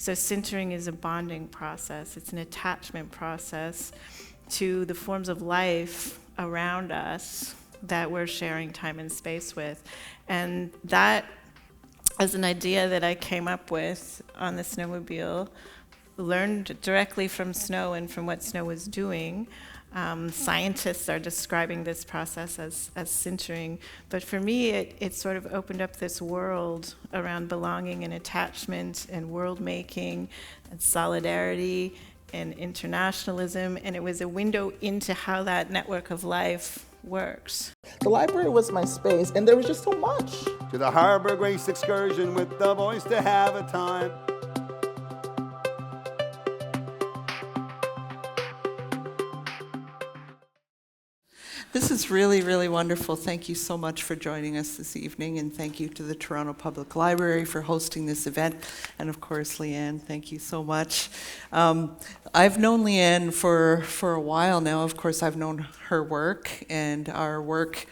So sintering is a bonding process. It's an attachment process to the forms of life around us that we're sharing time and space with. And that is an idea that I came up with on the snowmobile, learned directly from snow and from what snow was doing. Scientists are describing this process as sintering, but for me, it sort of opened up this world around belonging and attachment and world making and solidarity and internationalism, and it was a window into how that network of life works. The library was my space, and there was just so much. To the Harbor Grace excursion with the boys to have a time. This is really, really wonderful. Thank you so much for joining us this evening, and thank you to the Toronto Public Library for hosting this event. And of course, Leanne, thank you so much. I've known Leanne for a while now. Of course, I've known her work, and our work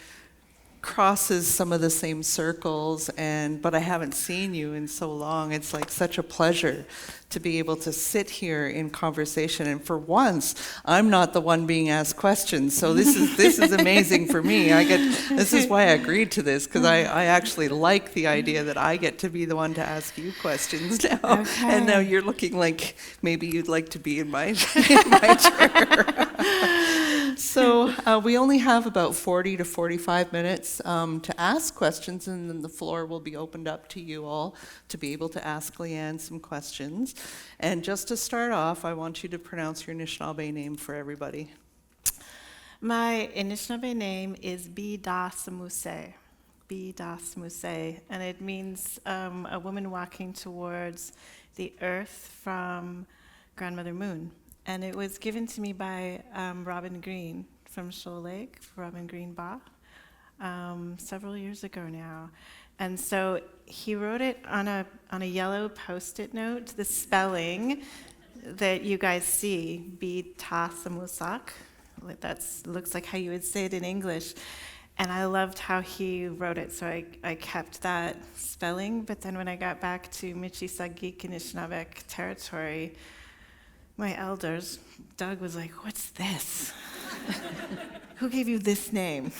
crosses some of the same circles, but I haven't seen you in so long. It's like such a pleasure to be able to sit here in conversation, and for once I'm not the one being asked questions, so this is amazing for me. This is why I agreed to this, because I actually like the idea that I get to be the one to ask you questions now. Okay. And now you're looking like maybe you'd like to be in my chair. So we only have about 40 to 45 minutes to ask questions, and then the floor will be opened up to you all to be able to ask Leanne some questions. And just to start off, I want you to pronounce your Anishinaabe name for everybody. My Anishinaabe name is Betasamosake. Betasamosake, and it means a woman walking towards the earth from Grandmother Moon. And it was given to me by Robin Green from Shoal Lake, Robin Green Ba, several years ago now. And so he wrote it on a yellow Post-it note, the spelling that you guys see, Betasamosake. That looks like how you would say it in English. And I loved how he wrote it, so I kept that spelling. But then when I got back to Michi-Sagik Anishinaabe territory, my elders, Doug was like, "What's this? Who gave you this name?"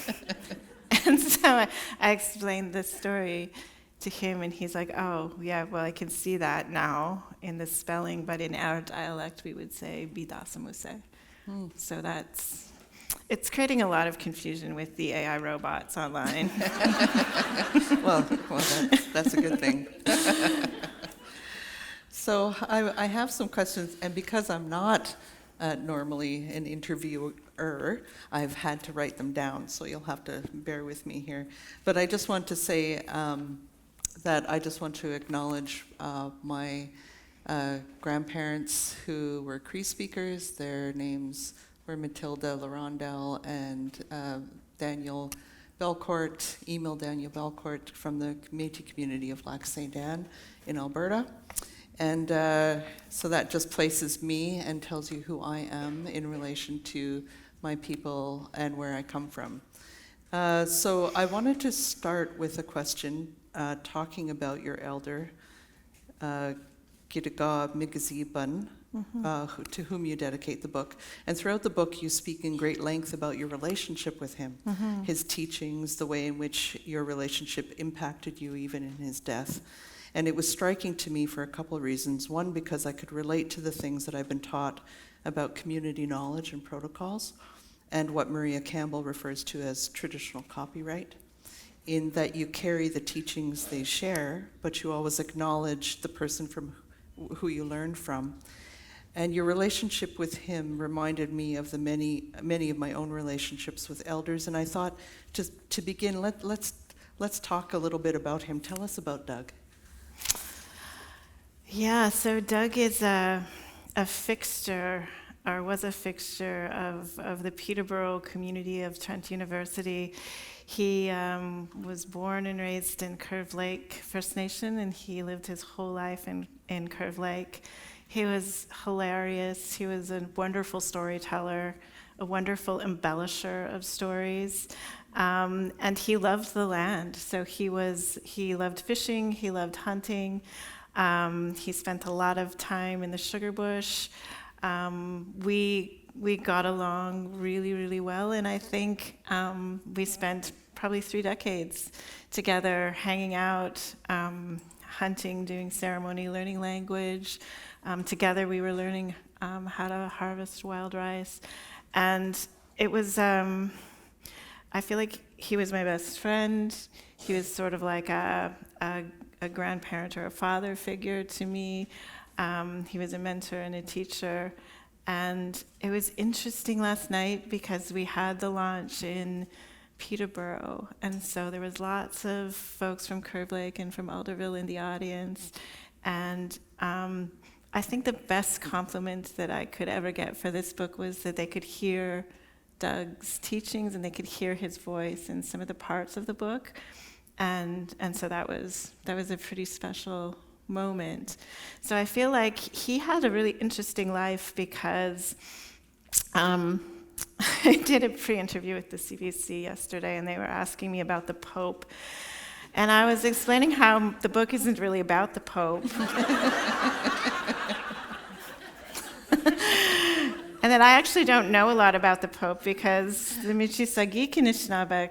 And so I explained this story to him, and he's like, "Oh, yeah, well, I can see that now in the spelling, but in our dialect, we would say Betasamosake." So it's creating a lot of confusion with the AI robots online. Well, that's a good thing. So I have some questions, and because I'm not normally an interviewer, I've had to write them down, so you'll have to bear with me here. But I just want to say that I just want to acknowledge my grandparents who were Cree speakers. Their names were Matilda Larondel and Daniel Belcourt, Emil Daniel Belcourt from the Métis community of Lac Saint Dan in Alberta. And so that just places me and tells you who I am in relation to my people and where I come from. So I wanted to start with a question talking about your elder, Gidaga Migaziban, to whom you dedicate the book. And throughout the book, you speak in great length about your relationship with him, his teachings, the way in which your relationship impacted you even in his death. And it was striking to me for a couple of reasons. One, because I could relate to the things that I've been taught about community knowledge and protocols, and what Maria Campbell refers to as traditional copyright, in that you carry the teachings they share, but you always acknowledge the person from who you learned from. And your relationship with him reminded me of the many of my own relationships with elders. And I thought, to begin, let's talk a little bit about him. Tell us about Doug. Yeah, so Doug is a fixture, or was a fixture of the Peterborough community of Trent University. He was born and raised in Curve Lake First Nation, and he lived his whole life in Curve Lake. He was hilarious. He was a wonderful storyteller, a wonderful embellisher of stories, and he loved the land. So he loved fishing, he loved hunting. He spent a lot of time in the sugar bush. We got along really, really well, and I think we spent probably 3 decades together, hanging out, hunting, doing ceremony, learning language. Together we were learning how to harvest wild rice. And it was, I feel like he was my best friend. He was sort of like a grandparent or a father figure to me. He was a mentor and a teacher. And it was interesting last night because we had the launch in Peterborough, and so there was lots of folks from Curve Lake and from Alderville in the audience. And I think the best compliment that I could ever get for this book was that they could hear Doug's teachings and they could hear his voice in some of the parts of the book. And so that was a pretty special moment. So I feel like he had a really interesting life because I did a pre-interview with the CBC yesterday, and they were asking me about the Pope. And I was explaining how the book isn't really about the Pope. And that I actually don't know a lot about the Pope because the Mississauga Anishinaabe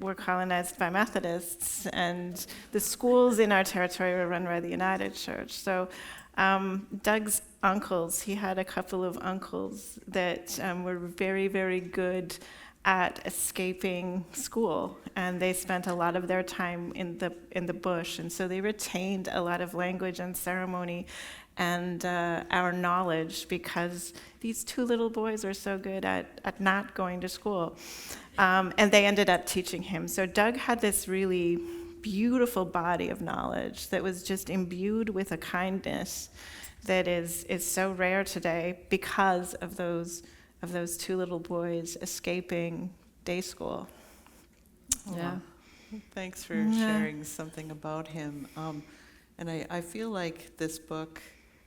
were colonized by Methodists, and the schools in our territory were run by the United Church. So Doug's uncles, he had a couple of uncles that were very, very good at escaping school, and they spent a lot of their time in the bush, and so they retained a lot of language and ceremony and our knowledge because these 2 little boys were so good at not going to school. And they ended up teaching him. So Doug had this really beautiful body of knowledge that was just imbued with a kindness that is so rare today because of those 2 little boys escaping day school. Yeah. Thanks for sharing something about him. And I feel like this book,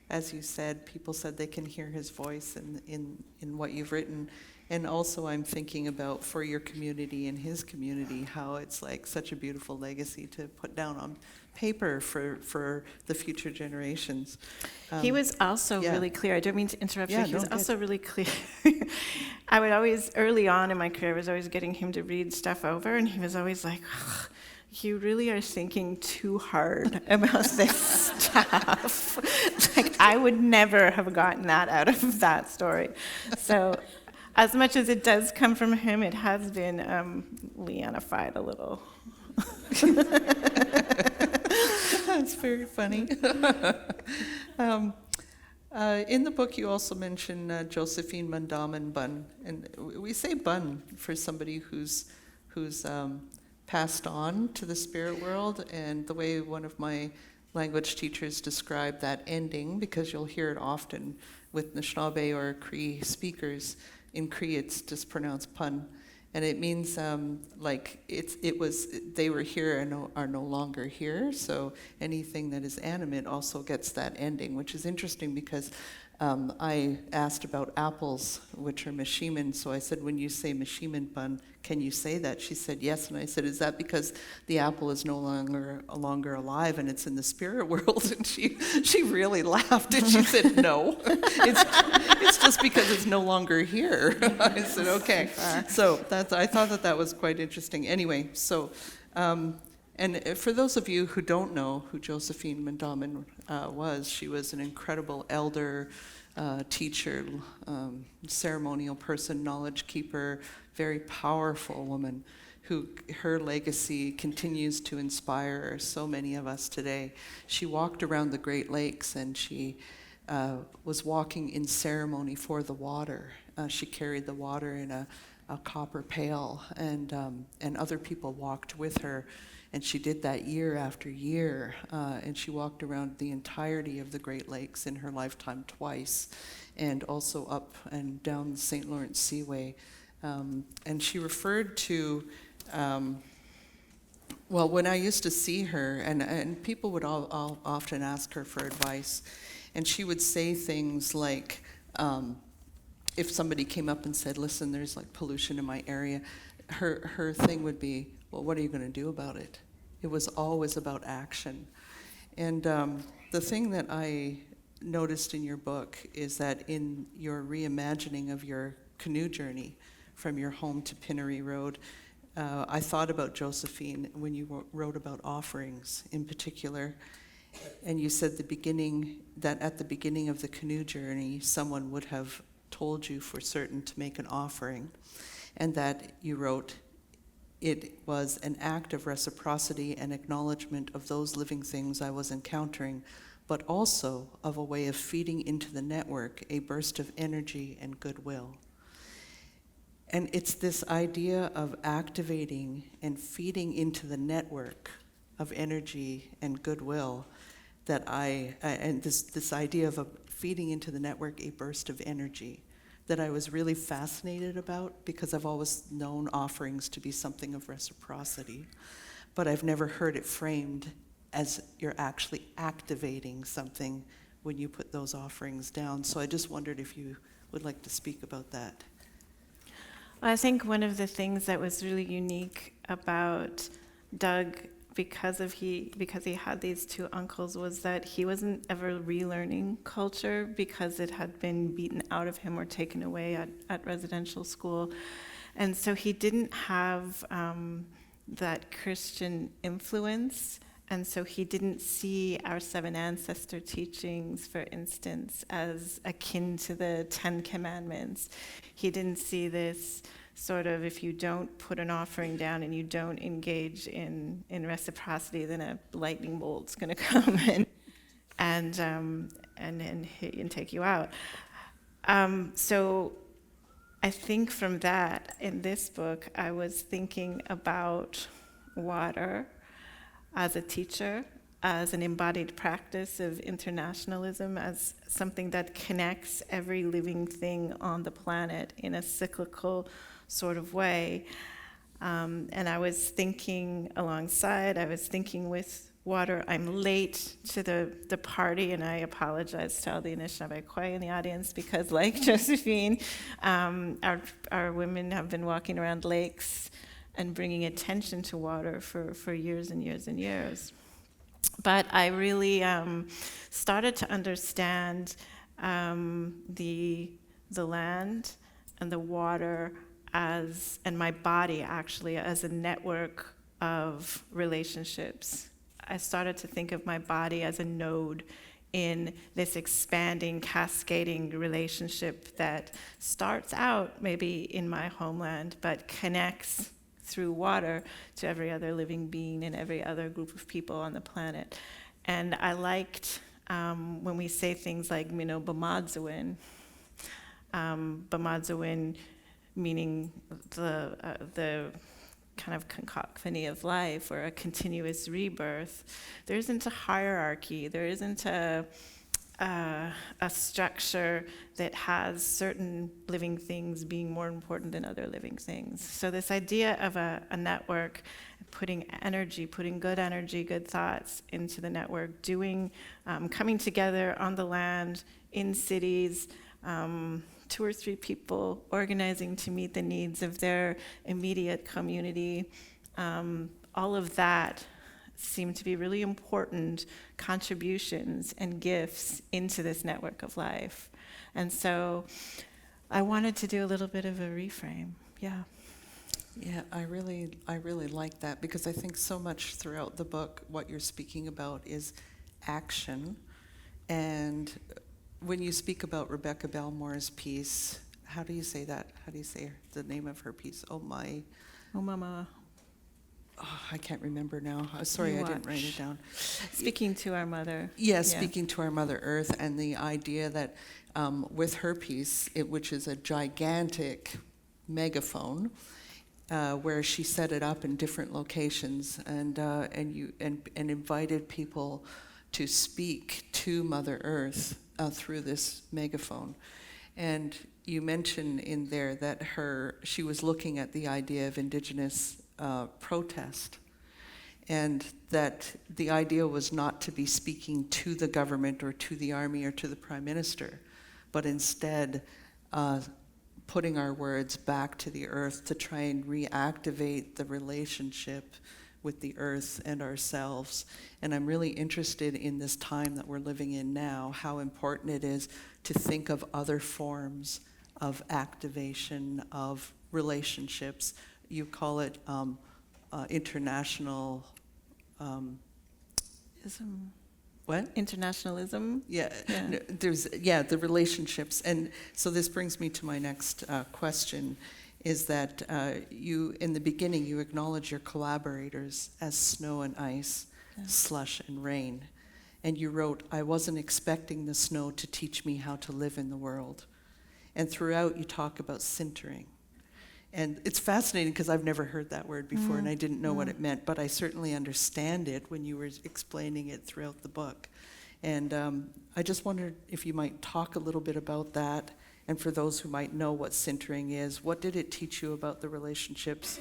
as you said, people said they can hear his voice in what you've written. And also I'm thinking about for your community and his community, how it's like such a beautiful legacy to put down on paper for the future generations. He was also really clear. I don't mean to interrupt you. He was also really clear. I would always, early on in my career, I was always getting him to read stuff over, and he was always like, you really are thinking too hard about this stuff. Like, I would never have gotten that out of that story. So as much as it does come from him, it has been Leannified a little. That's very funny. In the book, you also mention Josephine Mandamin Bun, and we say Bun for somebody who's passed on to the spirit world, and the way one of my language teachers described that ending, because you'll hear it often with Anishinaabe or Cree speakers. In Cree, it's just pronounced pun, and it means they were here and are no longer here. So anything that is animate also gets that ending, which is interesting because I asked about apples, which are Mishiman. So I said, when you say Mishiman bun, can you say that? She said yes, and I said, is that because the apple is no longer alive and it's in the spirit world? And she really laughed and she said, no, it's just because it's no longer here. I said, okay. So I thought that was quite interesting. Anyway, so. And for those of you who don't know who Josephine Mandamin was, she was an incredible elder, teacher, ceremonial person, knowledge keeper, very powerful woman who her legacy continues to inspire so many of us today. She walked around the Great Lakes and she was walking in ceremony for the water. She carried the water in a copper pail, and other people walked with her. And she did that year after year, and she walked around the entirety of the Great Lakes in her lifetime twice, and also up and down the St. Lawrence Seaway. And she referred to, when I used to see her, and people would all often ask her for advice, and she would say things like, if somebody came up and said, listen, there's like pollution in my area, her thing would be, well, what are you going to do about it? It was always about action. And the thing that I noticed in your book is that in your reimagining of your canoe journey from your home to Pinnery Road, I thought about Josephine when you wrote about offerings in particular. And you said that at the beginning of the canoe journey, someone would have told you for certain to make an offering, and that you wrote, it was an act of reciprocity and acknowledgement of those living things I was encountering, but also of a way of feeding into the network a burst of energy and goodwill. And it's this idea of activating and feeding into the network of energy and goodwill that and this idea of feeding into the network a burst of energy that I was really fascinated about, because I've always known offerings to be something of reciprocity, but I've never heard it framed as you're actually activating something when you put those offerings down. So I just wondered if you would like to speak about that. I think one of the things that was really unique about Doug, because he had these two uncles, was that he wasn't ever relearning culture because it had been beaten out of him or taken away at residential school. And so he didn't have that Christian influence. And so he didn't see our seven ancestor teachings, for instance, as akin to the 10 Commandments. He didn't see this sort of, if you don't put an offering down and you don't engage in reciprocity, then a lightning bolt's going to come and hit you and take you out. So I think from that, in this book, I was thinking about water as a teacher, as an embodied practice of internationalism, as something that connects every living thing on the planet in a cyclical sort of way. And I was thinking with water. I'm late to the party, and I apologize to all the Anishinaabe in the audience, because like Josephine, our women have been walking around lakes and bringing attention to water for years and years and years. But I really started to understand the land and the water and my body actually as a network of relationships. I started to think of my body as a node in this expanding, cascading relationship that starts out maybe in my homeland, but connects through water to every other living being and every other group of people on the planet. And I liked when we say things like, Bamadzawin, Bamadzawin meaning the kind of cacophony of life, or a continuous rebirth. There isn't a hierarchy. There isn't a structure that has certain living things being more important than other living things. So this idea of a network, putting good good thoughts into the network, coming together on the land, in cities, 2 or 3 people organizing to meet the needs of their immediate community. All of that seem to be really important contributions and gifts into this network of life. And so I wanted to do a little bit of a reframe. Yeah. Yeah, I really like that, because I think so much throughout the book what you're speaking about is action. And when you speak about Rebecca Belmore's piece, how do you say that? How do you say the name of her piece? Oh, Mama. Oh, I can't remember now. Sorry, I didn't write it down. Speaking to our mother. Yes, yeah. Speaking to our Mother Earth, and the idea that with her piece, which is a gigantic megaphone, where she set it up in different locations and invited people to speak to Mother Earth through this megaphone. And you mention in there that she was looking at the idea of Indigenous protest, and that the idea was not to be speaking to the government or to the army or to the prime minister, but instead putting our words back to the earth to try and reactivate the relationship with the earth and ourselves. And I'm really interested in this time that we're living in now, how important it is to think of other forms of activation, of relationships. You call it international, what? Internationalism. Yeah, Yeah. the relationships. And so this brings me to my next question, is that you, in the beginning, you acknowledge your collaborators as snow and ice, slush and rain. And you wrote, "I wasn't expecting the snow to teach me how to live in the world." And throughout, you talk about sintering. And it's fascinating because I've never heard that word before, and I didn't know what it meant, but I certainly understand it when you were explaining it throughout the book. And I just wondered if you might talk a little bit about that, and for those who might know what sintering is, what did it teach you about the relationships,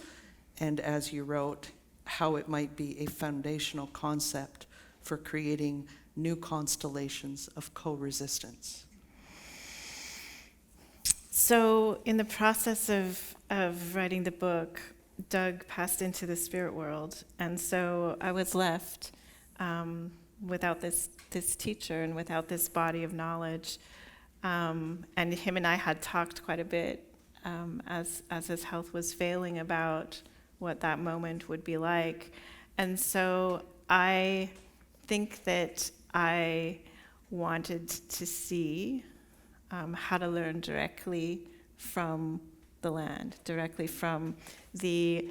and as you wrote, how it might be a foundational concept for creating new constellations of co-resistance? So in the process of writing the book, Doug passed into the spirit world, and so I was left without this teacher and without this body of knowledge. And him and I had talked quite a bit as his health was failing about what that moment would be like. And so I think that I wanted to see how to learn directly from the land, directly from the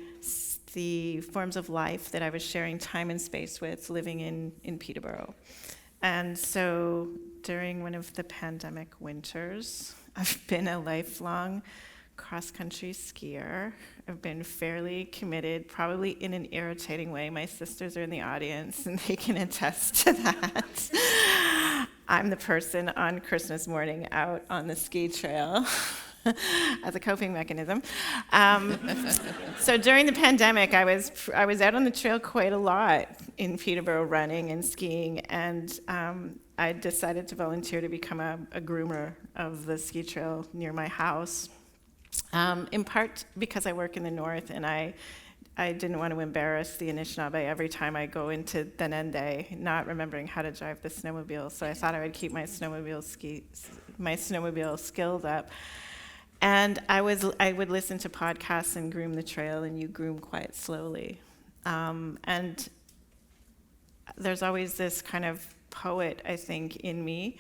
forms of life that I was sharing time and space with, living in Peterborough. And so during one of the pandemic winters, I've been a lifelong cross-country skier. I've been fairly committed, probably in an irritating way. My sisters are in the audience, and they can attest to that. I'm the person on Christmas morning out on the ski trail as a coping mechanism. So during the pandemic, I was out on the trail quite a lot in Peterborough running and skiing, and I decided to volunteer to become a groomer of the ski trail near my house, in part because I work in the north, and I didn't want to embarrass the Anishinaabe every time I go into Denende, not remembering how to drive the snowmobile. So I thought I would keep my snowmobile skills up. And I would listen to podcasts and groom the trail, and you groom quite slowly. And there's always this kind of poet, I think, in me.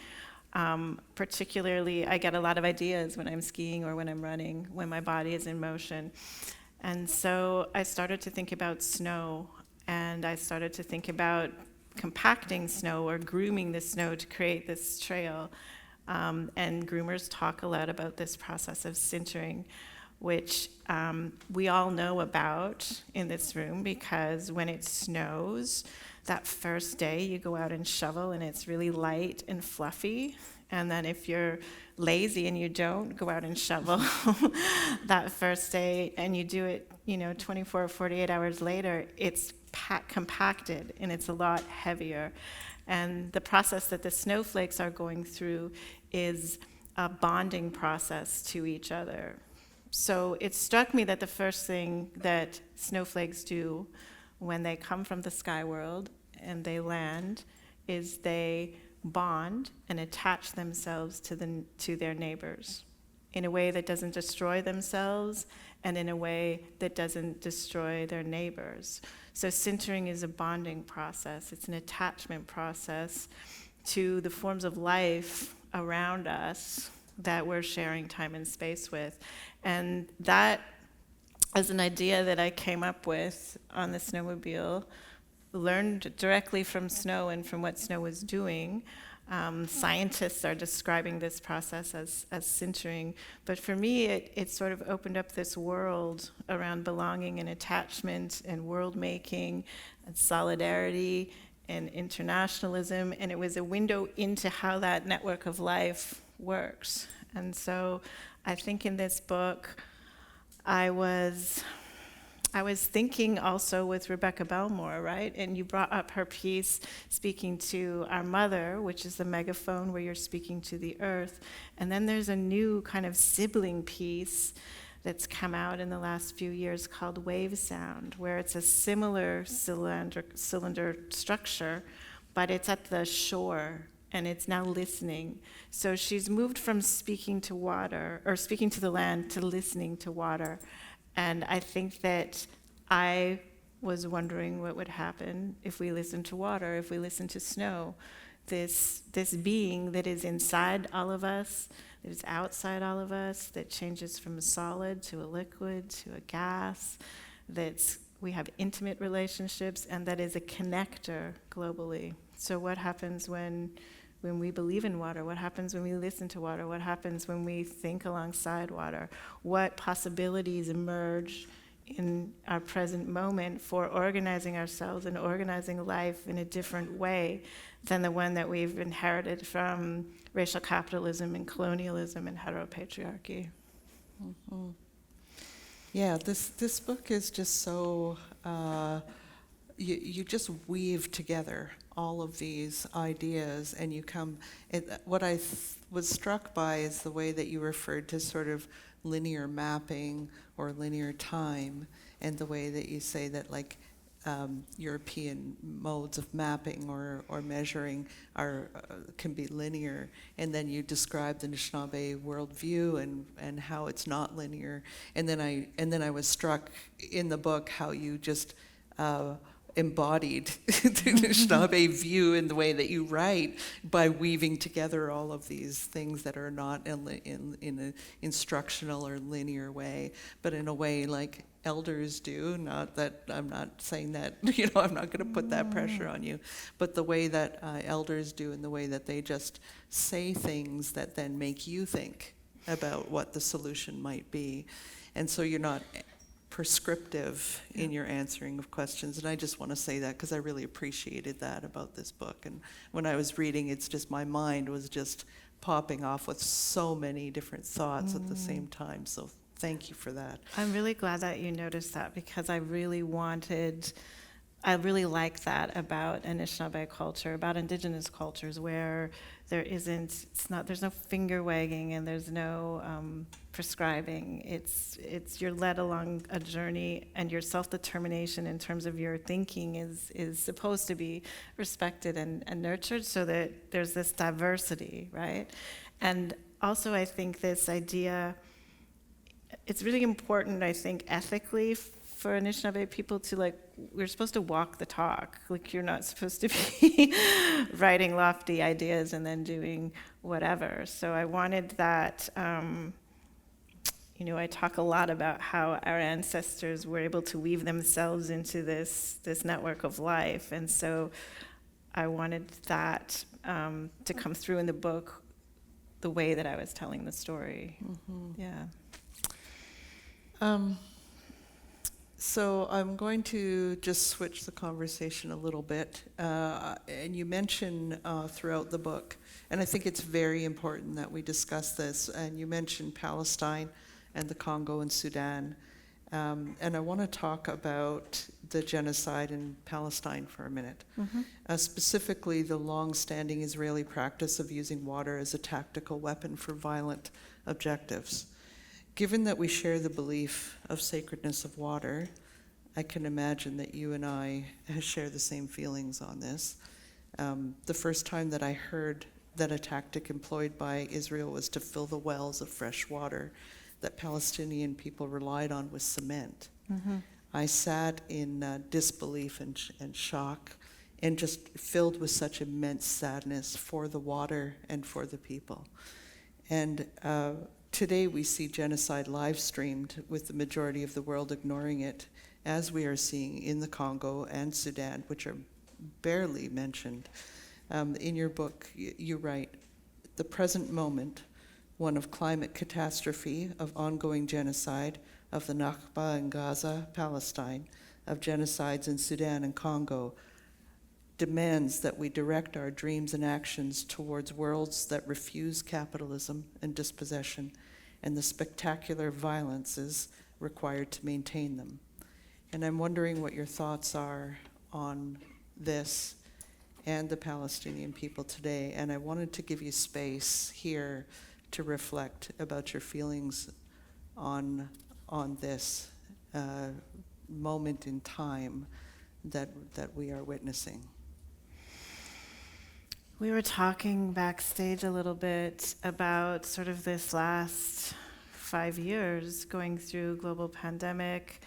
Particularly, I get a lot of ideas when I'm skiing or when I'm running, when my body is in motion. And so I started to think about snow, and I started to think about compacting snow or grooming the snow to create this trail. And groomers talk a lot about this process of sintering, which we all know about in this room, because when it snows, that first day you go out and shovel and it's really light and fluffy. And then if you're lazy and you don't go out and shovel that first day and you do it, 24 or 48 hours later, it's compacted and it's a lot heavier. And the process that the snowflakes are going through is a bonding process to each other. So it struck me that the first thing that snowflakes do when they come from the sky world and they land is they bond and attach themselves to their neighbors in a way that doesn't destroy themselves and in a way that doesn't destroy their neighbors. So sintering is a bonding process. It's an attachment process to the forms of life around us that we're sharing time and space with. And that is an idea that I came up with on the snowmobile, learned directly from snow and from what snow was doing. Scientists are describing this process as sintering, but for me it sort of opened up this world around belonging and attachment and world making and solidarity and internationalism, and it was a window into how that network of life works. And so I think in this book I was thinking also with Rebecca Belmore, right? And you brought up her piece speaking to our mother, which is the megaphone where you're speaking to the earth. And then there's a new kind of sibling piece that's come out in the last few years called wave sound, where it's a similar cylinder structure, but it's at the shore and it's now listening. So she's moved from speaking to water, or speaking to the land, to listening to water. And I think that I was wondering what would happen if we listened to water, if we listened to snow. This being that is inside all of us, that is outside all of us, that changes from a solid to a liquid to a gas, we have intimate relationships, and that is a connector globally. So what happens when we believe in water? What happens when we listen to water? What happens when we think alongside water? What possibilities emerge in our present moment for organizing ourselves and organizing life in a different way than the one that we've inherited from racial capitalism and colonialism and heteropatriarchy? Mm-hmm. Yeah, this book is just so, you just weave together all of these ideas, and you come, what I was struck by is the way that you referred to sort of linear mapping or linear time, and the way that you say that, like, European modes of mapping or measuring can be linear, and then you describe the Anishinaabe worldview and how it's not linear, and then I was struck in the book how you just embodied the Anishinaabe view in the way that you write by weaving together all of these things that are not in an instructional or linear way, but in a way like elders do. Not that I'm not saying that, I'm not going to put that pressure on you, but the way that elders do, and the way that they just say things that then make you think about what the solution might be. And so you're not prescriptive in your answering of questions, and I just want to say that because I really appreciated that about this book. And when I was reading, it's just my mind was just popping off with so many different thoughts at the same time. So thank you for that. I'm really glad that you noticed that, because I really like that about Anishinaabe culture, about indigenous cultures, where there's no finger wagging and there's no prescribing. It's you're led along a journey, and your self-determination in terms of your thinking is supposed to be respected and nurtured, so that there's this diversity, right? And also I think this idea, it's really important, I think, ethically for Anishinaabe people to, we're supposed to walk the talk. You're not supposed to be writing lofty ideas and then doing whatever. So I wanted that, I talk a lot about how our ancestors were able to weave themselves into this network of life. And so I wanted that to come through in the book, the way that I was telling the story. Mm-hmm. Yeah. So I'm going to just switch the conversation a little bit. And you mention throughout the book, and I think it's very important that we discuss this, and you mentioned Palestine and the Congo and Sudan. And I want to talk about the genocide in Palestine for a minute. Mm-hmm. Specifically, the long-standing Israeli practice of using water as a tactical weapon for violent objectives. Given that we share the belief of sacredness of water, I can imagine that you and I share the same feelings on this. The first time that I heard that a tactic employed by Israel was to fill the wells of fresh water that Palestinian people relied on with cement, mm-hmm. I sat in disbelief and shock, and just filled with such immense sadness for the water and for the people. And today we see genocide live streamed, with the majority of the world ignoring it, as we are seeing in the Congo and Sudan, which are barely mentioned. In your book, you write, "The present moment, one of climate catastrophe, of ongoing genocide, of the Nakba in Gaza, Palestine, of genocides in Sudan and Congo, demands that we direct our dreams and actions towards worlds that refuse capitalism and dispossession and the spectacular violences required to maintain them." And I'm wondering what your thoughts are on this and the Palestinian people today. And I wanted to give you space here to reflect about your feelings on on this moment in time that we are witnessing? We were talking backstage a little bit about sort of this last 5 years going through global pandemic,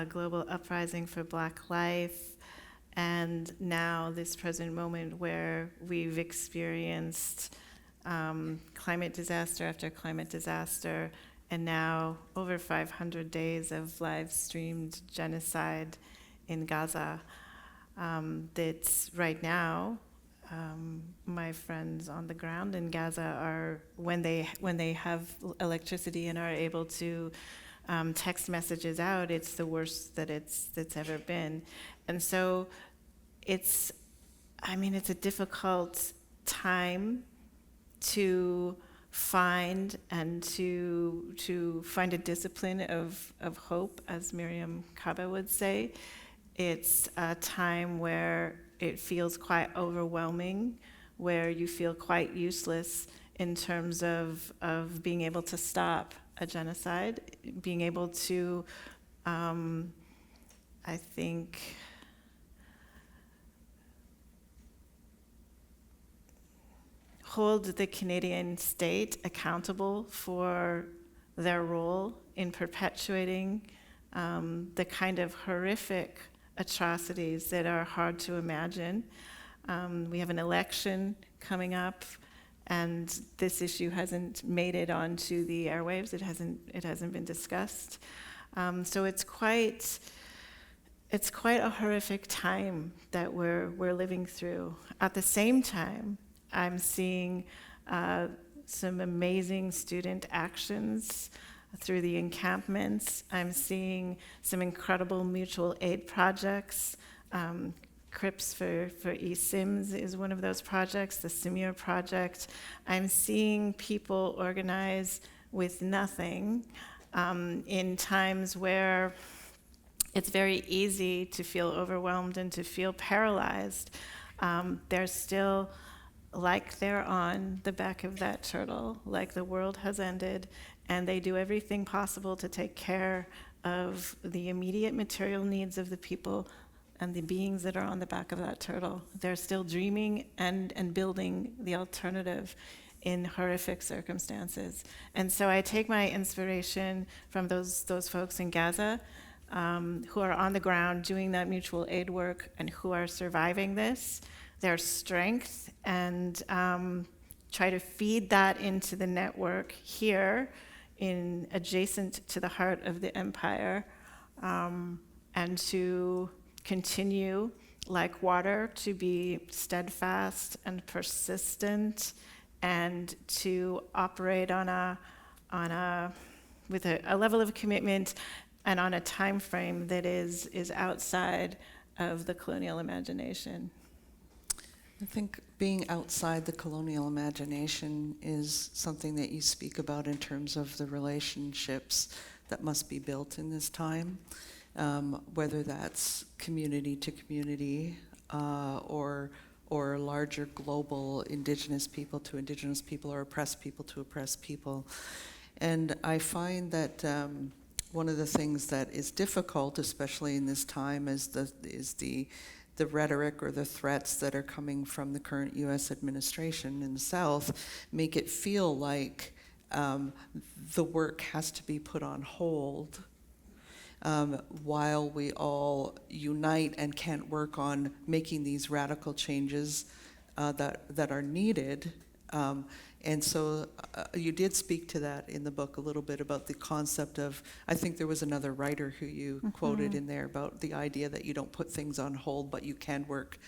global uprising for Black life, and now this present moment where we've experienced climate disaster after climate disaster, and now over 500 days of live-streamed genocide in Gaza. That's right now, my friends on the ground in Gaza are, when they have electricity and are able to text messages out, it's the worst that's ever been. And so it's a difficult time to find and to find a discipline of hope, as Miriam Kaba would say. It's a time where it feels quite overwhelming, where you feel quite useless in terms of being able to stop a genocide, being able to, I think, hold the Canadian state accountable for their role in perpetuating the kind of horrific atrocities that are hard to imagine. We have an election coming up, and this issue hasn't made it onto the airwaves. It hasn't been discussed. So it's quite a horrific time that we're living through. At the same time, I'm seeing some amazing student actions through the encampments. I'm seeing some incredible mutual aid projects. CRIPS for eSIMS is one of those projects, the Simir project. I'm seeing people organize with nothing in times where it's very easy to feel overwhelmed and to feel paralyzed. They're still like they're on the back of that turtle, like the world has ended, and they do everything possible to take care of the immediate material needs of the people and the beings that are on the back of that turtle. They're still dreaming and building the alternative in horrific circumstances. And so I take my inspiration from those folks in Gaza who are on the ground doing that mutual aid work and who are surviving this, their strength, and try to feed that into the network here in adjacent to the heart of the empire, and to continue like water to be steadfast and persistent, and to operate with a level of commitment and on a time frame that is outside of the colonial imagination. I think being outside the colonial imagination is something that you speak about in terms of the relationships that must be built in this time, whether that's community to community or larger global indigenous people to indigenous people or oppressed people to oppressed people. And I find that one of the things that is difficult, especially in this time, is the rhetoric or the threats that are coming from the current U.S. administration in the South make it feel like the work has to be put on hold while we all unite and can't work on making these radical changes that are needed. And so you did speak to that in the book a little bit about the concept of, I think there was another writer who you quoted in there about the idea that you don't put things on hold, but you can work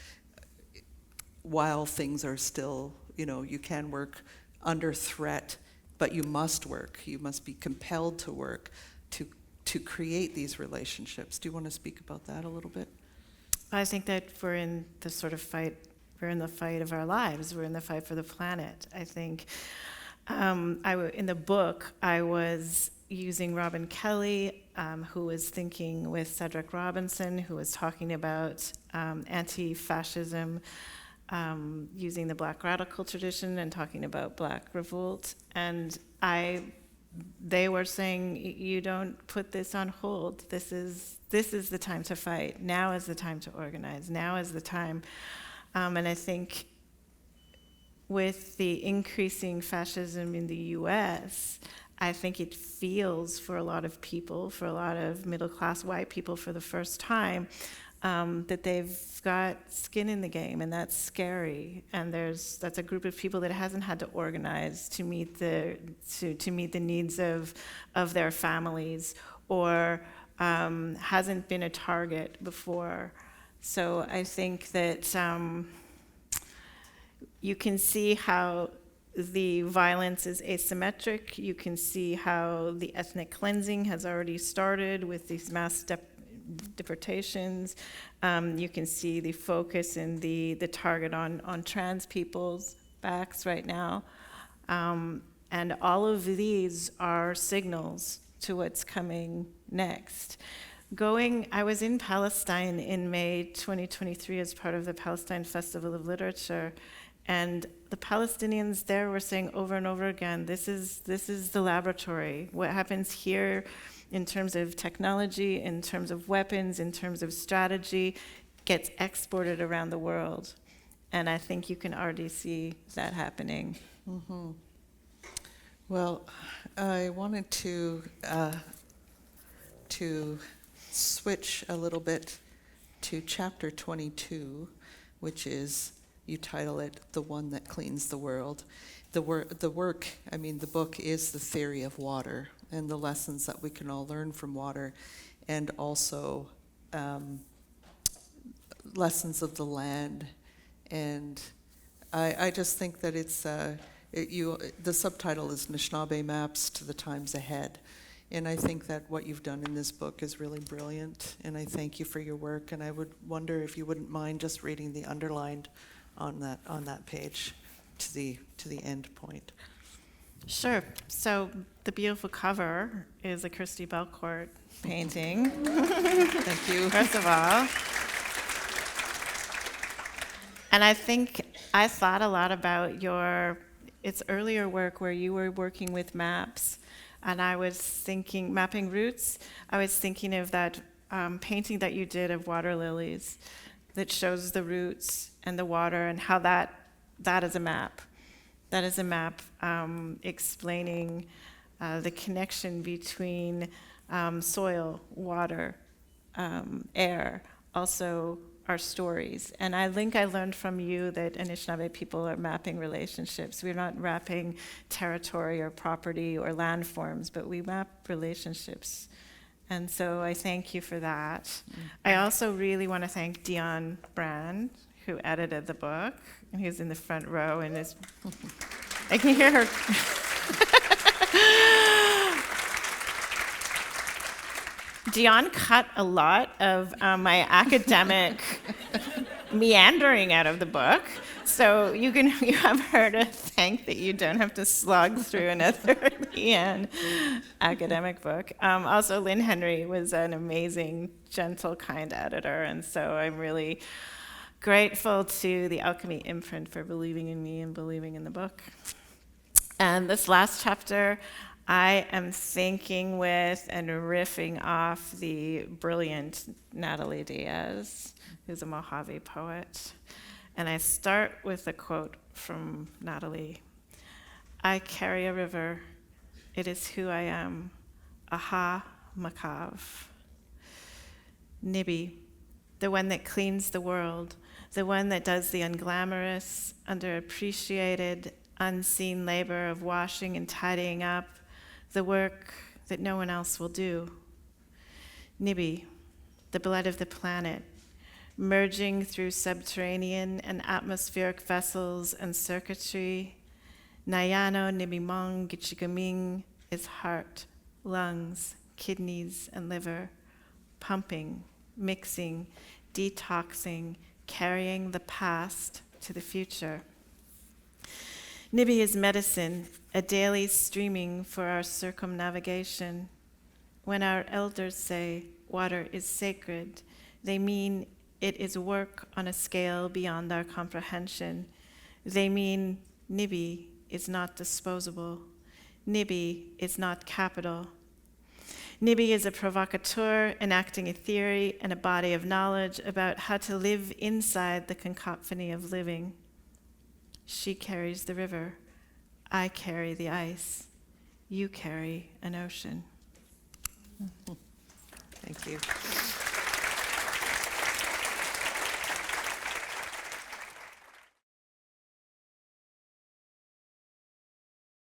while things are still, you can work under threat, but you must work. You must be compelled to work to create these relationships. Do you want to speak about that a little bit? I think that we're in the sort of fight. We're in the fight of our lives. We're in the fight for the planet. I think in the book, I was using Robin Kelly, who was thinking with Cedric Robinson, who was talking about anti-fascism, using the Black radical tradition and talking about Black revolt. And I they were saying, you don't put this on hold. This is the time to fight. Now is the time to organize. Now is the time. And I think with the increasing fascism in the US, I think it feels for a lot of people, for a lot of middle-class white people for the first time, that they've got skin in the game, and that's scary. And that's a group of people that hasn't had to organize to meet the needs of their families, or hasn't been a target before. So I think that you can see how the violence is asymmetric. You can see how the ethnic cleansing has already started with these mass deportations. You can see the focus and the target on trans people's backs right now. And all of these are signals to what's coming next. I was in Palestine in May 2023 as part of the Palestine Festival of Literature, and the Palestinians there were saying over and over again, this is the laboratory. What happens here in terms of technology, in terms of weapons, in terms of strategy, gets exported around the world. And I think you can already see that happening. Mm-hmm. Well, I wanted to switch a little bit to chapter 22, which is, you title it, The One That Cleans the World. The book is the theory of water and the lessons that we can all learn from water, and also lessons of the land. And I just think that it's, the subtitle is Anishinaabe Maps to the Times Ahead. And I think that what you've done in this book is really brilliant, and I thank you for your work. And I would wonder if you wouldn't mind just reading the underlined on that page to the end point. Sure. So the beautiful cover is a Christi Belcourt painting. Thank you. First of all. And I think I thought a lot about its earlier work where you were working with maps. And I was thinking, mapping roots, I was thinking of that painting that you did of water lilies that shows the roots and the water, and how that is a map. That is a map explaining the connection between soil, water, air, also our stories. And I think I learned from you that Anishinaabe people are mapping relationships. We're not mapping territory or property or landforms, but we map relationships. And so I thank you for that. Mm-hmm. I also really want to thank Dion Brand, who edited the book, and he's in the front row, and I can hear her. Dion cut a lot of my academic meandering out of the book, so you have her to thank that you don't have to slog through another Leanne academic book. Also, Lynn Henry was an amazing, gentle, kind editor, and so I'm really grateful to the Alchemy imprint for believing in me and believing in the book. And this last chapter, I am thinking with and riffing off the brilliant Natalie Diaz, who's a Mojave poet. And I start with a quote from Natalie. I carry a river. It is who I am. Aha, Makav. Nibi, the one that cleans the world, the one that does the unglamorous, underappreciated, unseen labor of washing and tidying up, the work that no one else will do. Nibi, the blood of the planet, merging through subterranean and atmospheric vessels and circuitry. Nayano Nibimong Gichigaming is heart, lungs, kidneys, and liver, pumping, mixing, detoxing, carrying the past to the future. Nibi is medicine, a daily streaming for our circumnavigation. When our elders say water is sacred, they mean it is work on a scale beyond our comprehension. They mean Nibi is not disposable. Nibi is not capital. Nibi is a provocateur enacting a theory and a body of knowledge about how to live inside the cacophony of living. She carries the river. I carry the ice. You carry an ocean. Thank you.